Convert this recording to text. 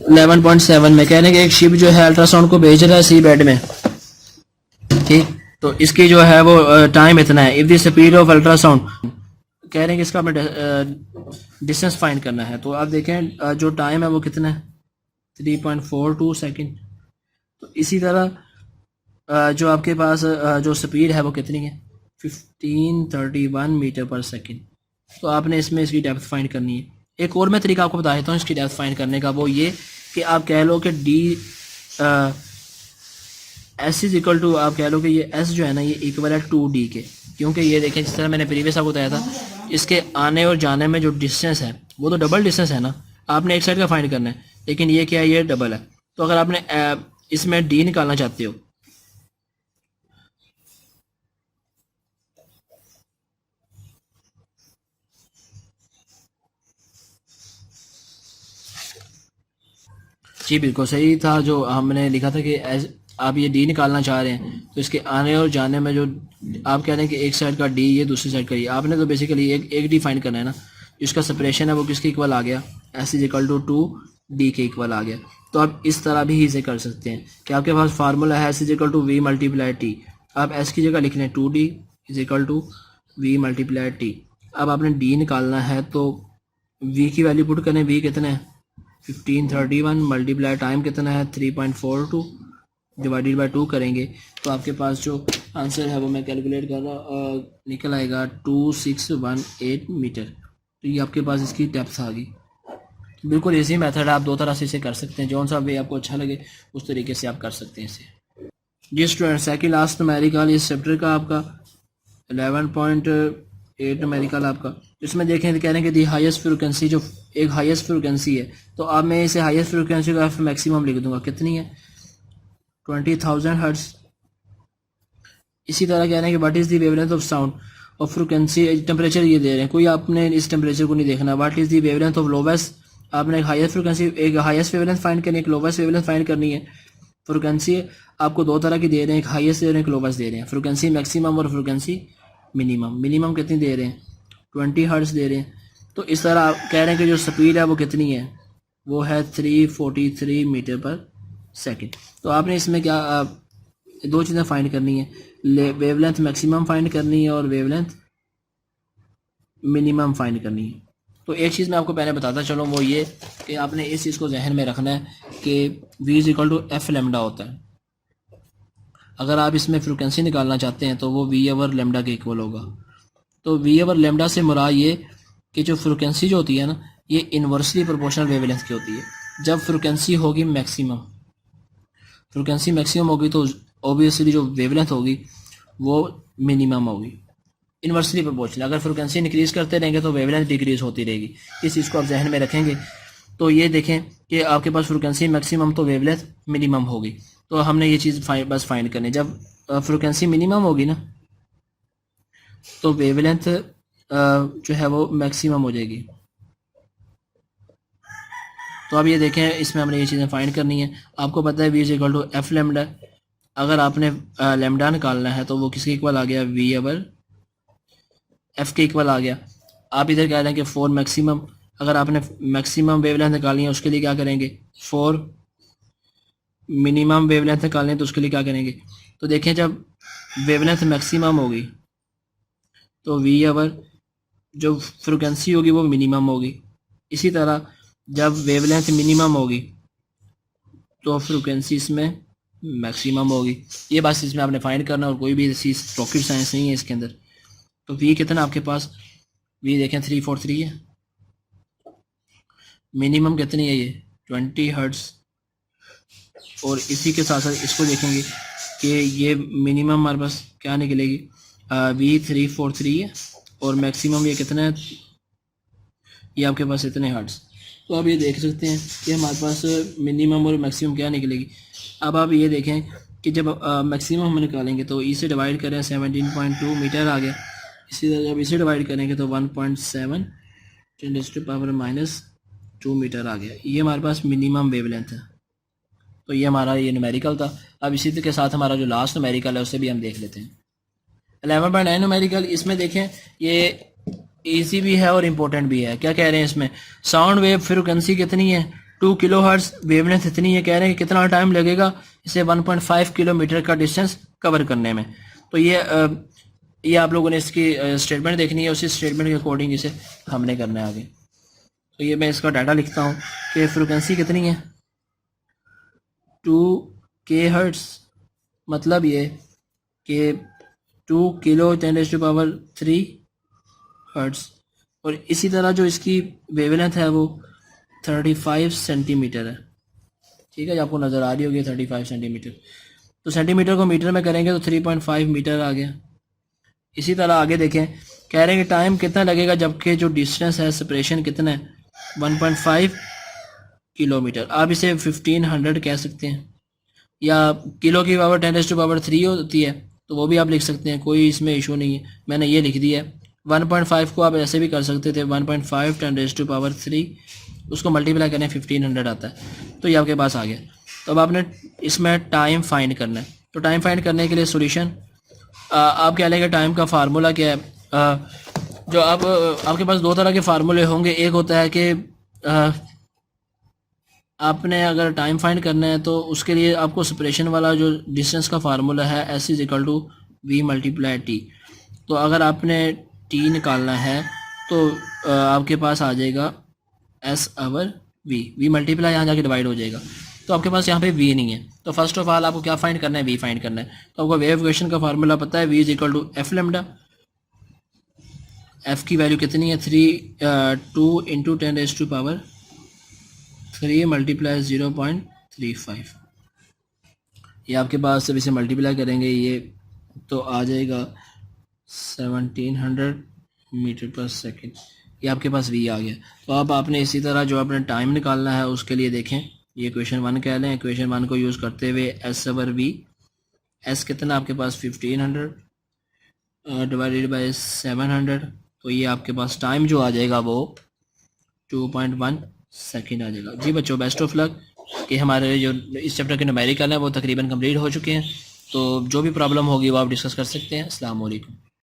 11.7 में कह रहे हैं कि एक शिप जो है अल्ट्रासाउंड को भेज रहा है सी बेड में, ठीक। तो इसकी जो है वो टाइम इतना है। If the speed of ultrasound, कह रहे हैं कि इसका हमें डिस्टेंस फाइंड करना है। तो आप देखें जो टाइम है वो कितना है, 3.42 सेकेंड। तो इसी तरह जो आपके पास जो स्पीड है वो कितनी है, 1531 मीटर पर सेकेंड। तो आपने इसमें इसकी डेप्थ फाइंड करनी है। एक और मैं तरीका आपको बता देता हूँ इसकी डेप्थ फाइंड करने का, वो ये कि आप कह लो कि D S is equal to, आप कह लो कि ये एस जो है ना ये इक्वल है 2D के। क्योंकि ये देखें जिस तरह मैंने प्रीवियस आपको बताया था, इसके आने और जाने में जो डिस्टेंस है वो तो डबल डिस्टेंस है ना, आपने एक साइड का फाइंड करना है, लेकिन ये क्या है, ये डबल है। तो अगर आपने इसमें डी निकालना चाहते हो, जी बिल्कुल सही था जो हमने लिखा था कि आप ये डी निकालना चाह रहे हैं, तो इसके आने और जाने में जो आप कह रहे हैं कि एक साइड का डी ये दूसरी साइड का ये, आपने तो बेसिकली एक डी फाइंड करना है ना। इसका सेपरेशन है वो किसके इक्वल आ गया, S is equal to 2D के इक्वल आ गया। तो आप इस तरह भी इसे कर सकते हैं कि आपके पास फार्मूला है S is equal to V multiply T. आप एस की जगह लिख लें 2D is equal to V multiply T. अब आपने डी निकालना है तो वी की वैल्यू पुट करें, वी कितना है 1531 मल्टीप्लाई टाइम कितना है 3.42 डिवाइडेड बाई 2 करेंगे तो आपके पास जो आंसर है वो मैं कैलकुलेट कर रहा निकल आएगा 2618 मीटर। तो ये आपके पास इसकी डेप्थ आ गई। बिल्कुल इजी मेथड है, आप दो तरह से इसे कर सकते हैं, जौन सा वे आपको अच्छा लगे उस तरीके से आप कर सकते हैं इसे। जी स्टूडेंट, सेकंड लास्ट न्यूमेरिकल इस चैप्टर का आपका 11.8 न्यूमेरिकल आपका। इसमें देखें कह रहे हैं कि दी हाईएस्ट फ्रीक्वेंसी, जो एक हाईएस्ट फ्रीक्वेंसी है, तो अब मैं इसे हाईएस्ट फ्रीक्वेंसी का एफ मैक्सिमम लिख दूंगा, कितनी है 20,000 हर्ट्ज। इसी तरह कह रहे हैं कि what is the wavelength of sound और फ्रीक्वेंसी, टेम्परेचर ये दे रहे हैं, कोई आपने इस टेम्परेचर को नहीं देखना। What is the wavelength of lowest, आपने एक हाईएस्ट फ्रीक्वेंसी, एक हाईएस्ट वेवलेंथ फाइंड करनी है, एक लोवेस्ट वेवलेंथ फाइंड करनी है। फ्रीक्वेंसी आपको दो तरह की दे रहे हैं, एक हाईएस्ट दे रहे हैं, एक लोवेस्ट दे रहे हैं। फ्रीक्वेंसी मैक्सिमम और फ्रीक्वेंसी मिनिमम। मिनिमम कितनी दे रहे हैं 20 हर्ट्ज दे रहे हैं। तो इस तरह आप कह रहे हैं कि जो स्पीड है वो कितनी है, वो है 343 मीटर पर सेकंड। तो आपने इसमें क्या दो चीज़ें फाइंड करनी है, वेवलेंथ मैक्सिमम फाइंड करनी है और वेवलेंथ मिनिमम फाइंड करनी है। तो एक चीज़ मैं आपको पहले बताता चलो, वो ये कि आपने इस चीज़ को जहन में रखना है कि v is equal to F lambda होता है। अगर आप इसमें फ्रिक्वेंसी निकालना चाहते हैं तो वो वी ओवर लेमडा के इक्वल होगा। तो वी ओवर लेमडा से मुराद ये कि जो फ्रिक्वेंसी जो होती है ना, ये इन्वर्सली प्रोपोर्शनल वेवलेंथ की होती है। जब फ्रिक्वेंसी होगी मैक्सिमम, फ्रिक्वेंसी मैक्सिमम होगी तो ऑब्वियसली जो वेवलेंथ होगी वो मिनिमम होगी, इन्वर्सली प्रोपोर्शनल। अगर फ्रिक्वेंसी इंक्रीज करते रहेंगे तो वेवलेंथ डिक्रीज होती रहेगी। इस चीज़ को आप जहन में रखेंगे। तो ये देखें कि आपके पास फ्रिक्वेंसी मैक्सिमम तो वेवलेंथ मिनिमम होगी। तो हमने ये चीज़ बस फाइंड करनी, जब फ्रिक्वेंसी मिनिमम होगी ना तो वेवलेंथ जो है वो मैक्सिमम हो जाएगी। तो अब ये देखें इसमें हमने ये चीज़ें फाइंड करनी है। आपको पता है V is equal to F lambda. अगर आपने लेमडा निकालना है तो वो किसके इक्वल आ गया, वी ओवर एफ के इक्वल आ गया। आप इधर कह रहे हैं कि 4 मैक्सिमम, अगर आपने मैक्सिमम वेवलेंथ निकालनी है उसके लिए क्या करेंगे 4, मिनिमम वेवलेंथ निकालनी है तो उसके लिए क्या करेंगे। तो देखें जब वेवलेंथ मैक्सिमम होगी तो वी ओवर जो फ्रिक्वेंसी होगी वो मिनिमम होगी। इसी तरह जब वेवलेंथ मिनिमम होगी तो फ्रिक्वेंसी इसमें मैक्सिमम होगी। ये बस इसमें आपने फाइंड करना और कोई भी चीज़ रॉकेट साइंस नहीं है इसके अंदर। तो वी कितना आपके पास, वी देखें 343 है। मिनिमम कितनी है ये 20 हर्ट्ज। और इसी के साथ साथ इसको देखेंगे कि ये मिनिमम हमारे पास क्या निकलेगी, वी 343 है और मैक्सिमम ये कितना है, ये आपके पास इतने हर्ट्ज। तो आप ये देख सकते हैं कि हमारे पास मिनिमम और मैक्सिमम क्या निकलेगी। अब आप ये देखें कि जब मैक्सिमम हम निकालेंगे तो इसे डिवाइड करें 17.2 मीटर आ गया। इसी तरह जब इसे डिवाइड करेंगे तो 1.7 -2 मीटर आ गया। ये हमारे पास मिनिमम वेवलेंथ है। तो ये हमारा ये न्यूमेरिकल था। अब इसी के साथ हमारा जो लास्ट न्यूमेरिकल है उसे भी हम देख लेते हैं। 11.9 न्यूमेरिकल, इसमें देखें ये इजी भी है और इम्पोर्टेंट भी है। क्या कह रहे हैं इसमें, साउंड वेव फ्रिक्वेंसी कितनी है 2 किलो हर्ट्ज वेवलेंथ इतनी है, कह रहे हैं कि कितना टाइम लगेगा इसे 1.5 किलोमीटर का डिस्टेंस कवर करने में। तो ये आप लोगों ने इसकी स्टेटमेंट देखनी है, उसी स्टेटमेंट के अकॉर्डिंग इसे हमने करना है आगे। तो ये मैं इसका डाटा लिखता हूँ कि फ्रिक्वेंसी कितनी है 2 के हर्ट्ज, मतलब ये कि 2 किलो 10⁻³ हर्ट्ज, और इसी तरह जो इसकी वेवलेंथ है वो 35 सेंटीमीटर है। ठीक है, आपको नज़र आ रही होगी 35 सेंटीमीटर। तो सेंटीमीटर को मीटर में करेंगे तो 3.5 मीटर आ गया। इसी तरह आगे देखें, कह रहे हैं कि टाइम कितना लगेगा जबकि जो डिस्टेंस है सेपरेशन कितना है 1.5 किलोमीटर। आप इसे 1500 कह सकते हैं, या किलो की पावर 10⁻³ होती है तो वो भी आप लिख सकते हैं, कोई इसमें इशू नहीं है। मैंने ये लिख दिया है। 1.5 को आप ऐसे भी कर सकते थे, 1.5 10⁻³ उसको मल्टीप्लाई करने 1500 आता है। तो ये आपके पास आ गया। तो अब आपने इसमें टाइम फाइंड करना है। तो टाइम फाइंड करने के लिए सॉल्यूशन आप कह लेंगे टाइम का फार्मूला क्या है। जो आप आपके पास दो तरह के फार्मूले होंगे। एक होता है कि आपने अगर टाइम फाइंड करना है तो उसके लिए आपको सेपरेशन वाला जो डिस्टेंस का फार्मूला है S = V × T। तो अगर आपने T निकालना है तो आपके पास आ जाएगा S/V। V मल्टीप्लाई यहाँ जाके डिवाइड हो जाएगा, तो आपके पास यहाँ पे V नहीं है। तो फर्स्ट ऑफ ऑल आपको क्या फाइंड करना है, V फाइंड करना है। तो आपको वेव इक्वेशन का फार्मूला पता है, V = F लैम्डा। F की वैल्यू कितनी है 2 × 10⁻³ × 0.35। ये आपके पास जब इसे मल्टीप्लाई करेंगे ये तो आ जाएगा 1700 मीटर/सेकंड। ये आपके पास V आ गया। तो अब आपने इसी तरह जो आपने टाइम निकालना है उसके लिए देखें, ये क्वेश्चन 1 कह लें। क्वेश्चन 1 को यूज़ करते हुए S/V, S कितना आपके पास 1500 / 700, तो ये आपके पास टाइम जो आ जाएगा वो 2.1 सेकेंड आ जाएगा। जी बच्चों, बेस्ट ऑफ लक। कि हमारे जो इस चैप्टर के न्यूमेरिकल हैं वो तकरीबन कंप्लीट हो चुके हैं। तो जो भी प्रॉब्लम होगी वो आप डिस्कस कर सकते हैं। अस्सलाम वालेकुम।